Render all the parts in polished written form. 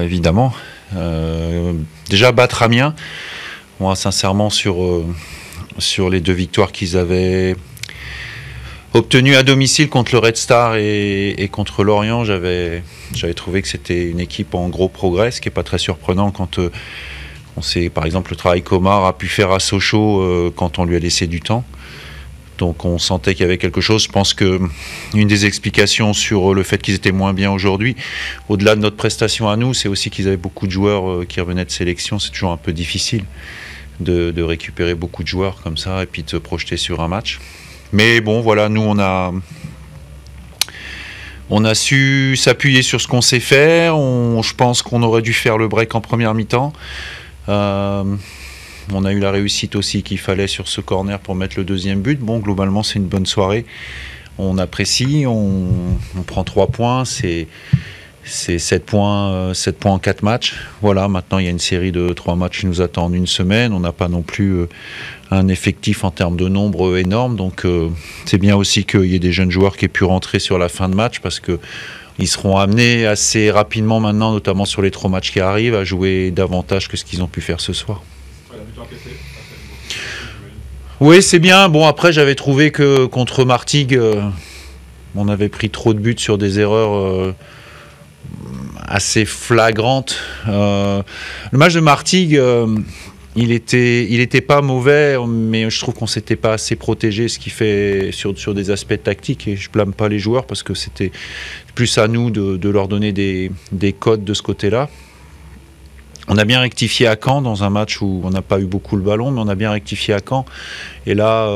évidemment. Déjà battre Amiens, moi sincèrement sur les 2 victoires qu'ils avaient obtenues à domicile contre le Red Star et contre Lorient, j'avais trouvé que c'était une équipe en gros progrès, ce qui n'est pas très surprenant quand on sait par exemple le travail qu'Omar a pu faire à Sochaux quand on lui a laissé du temps. Donc on sentait qu'il y avait quelque chose. Je pense qu'une des explications sur le fait qu'ils étaient moins bien aujourd'hui, au-delà de notre prestation à nous, c'est aussi qu'ils avaient beaucoup de joueurs qui revenaient de sélection. C'est toujours un peu difficile de récupérer beaucoup de joueurs comme ça et puis de se projeter sur un match. Mais bon, voilà, nous on a su s'appuyer sur ce qu'on sait faire. Je pense qu'on aurait dû faire le break en première mi-temps. On a eu la réussite aussi qu'il fallait sur ce corner pour mettre le 2e but. Bon, globalement, c'est une bonne soirée. On apprécie, on prend 3 points. C'est 7 points en 4 matchs. Voilà, maintenant, il y a une série de 3 matchs qui nous attendent une semaine. On n'a pas non plus un effectif en termes de nombre énorme. Donc, c'est bien aussi qu'il y ait des jeunes joueurs qui aient pu rentrer sur la fin de match parce qu'ils seront amenés assez rapidement maintenant, notamment sur les 3 matchs qui arrivent, à jouer davantage que ce qu'ils ont pu faire ce soir. Oui, c'est bien. Bon, après, j'avais trouvé que contre Martigues, on avait pris trop de buts sur des erreurs assez flagrantes. Le match de Martigues, il était pas mauvais, mais je trouve qu'on s'était pas assez protégé, ce qui fait sur des aspects tactiques. Et je blâme pas les joueurs parce que c'était plus à nous de leur donner des codes de ce côté-là. On a bien rectifié à Caen dans un match où on n'a pas eu beaucoup le ballon, mais on a bien rectifié à Caen. Et là,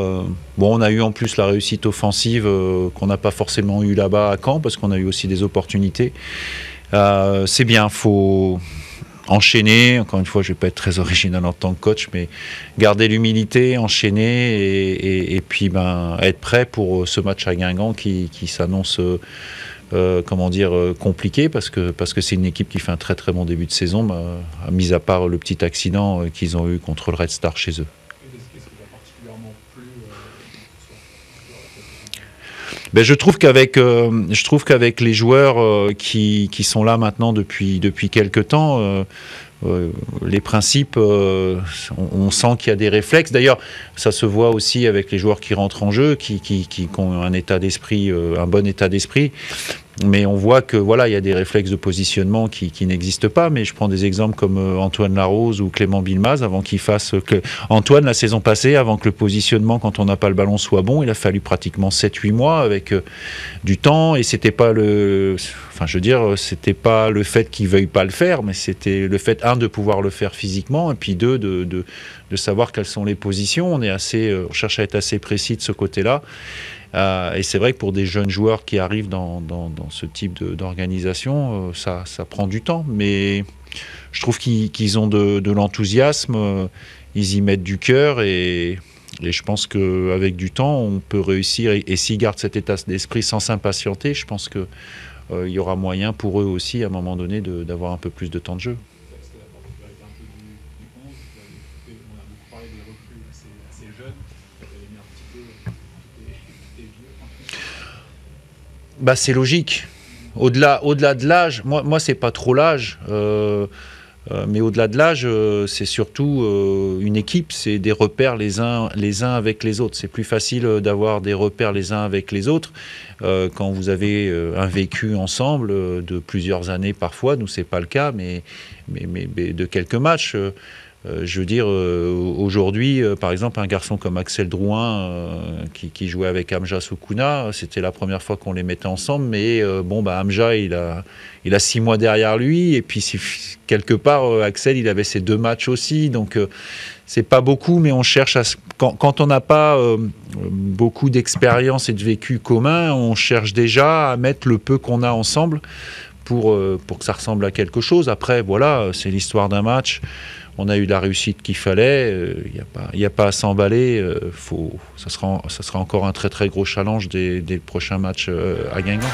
on a eu en plus la réussite offensive qu'on n'a pas forcément eu là-bas à Caen, parce qu'on a eu aussi des opportunités. C'est bien, il faut enchaîner. Encore une fois, je ne vais pas être très original en tant que coach, mais garder l'humilité, enchaîner et puis être prêt pour ce match à Guingamp qui s'annonce... compliqué parce que c'est une équipe qui fait un très très bon début de saison, mis à part le petit accident qu'ils ont eu contre le Red Star chez eux. Qu'est-ce qui t'a particulièrement plu Je trouve qu'avec les joueurs qui sont là maintenant depuis quelques temps, les principes, on sent qu'il y a des réflexes. D'ailleurs, ça se voit aussi avec les joueurs qui rentrent en jeu, qui ont un état d'esprit, un bon état d'esprit. Mais on voit que voilà, il y a des réflexes de positionnement qui n'existent pas. Mais je prends des exemples comme Antoine Larose ou Clément Bilmaz, avant qu'ils fassent Antoine la saison passée, avant que le positionnement quand on n'a pas le ballon soit bon, il a fallu pratiquement 7-8 mois avec du temps. Et c'était pas c'était pas le fait qu'ils veuillent pas le faire, mais c'était le fait de pouvoir le faire physiquement, et puis de savoir quelles sont les positions. On cherche à être assez précis de ce côté-là. Et c'est vrai que pour des jeunes joueurs qui arrivent dans ce type d'organisation, ça prend du temps. Mais je trouve qu'ils ont de l'enthousiasme, ils y mettent du cœur et je pense qu'avec du temps, on peut réussir. Et s'ils gardent cet état d'esprit sans s'impatienter, je pense qu'il y aura moyen pour eux aussi, à un moment donné, d'avoir un peu plus de temps de jeu. C'est logique. Au-delà de l'âge, moi c'est pas trop l'âge, mais au-delà de l'âge, c'est surtout une équipe, c'est des repères les uns avec les autres. C'est plus facile d'avoir des repères les uns avec les autres quand vous avez un vécu ensemble de plusieurs années parfois. Nous c'est pas le cas, mais de quelques matchs. Je veux dire, aujourd'hui, par exemple, un garçon comme Axel Drouin, qui jouait avec Hamja Soukouna, c'était la première fois qu'on les mettait ensemble, mais Hamja, il a 6 mois derrière lui, et puis quelque part, Axel, il avait ses 2 matchs aussi, donc c'est pas beaucoup, mais on cherche quand on n'a pas beaucoup d'expérience et de vécu commun, on cherche déjà à mettre le peu qu'on a ensemble pour que ça ressemble à quelque chose. Après, voilà, c'est l'histoire d'un match. On a eu la réussite qu'il fallait, il n'y a pas à s'emballer, ça sera encore un très très gros challenge des prochains matchs à Guingamp.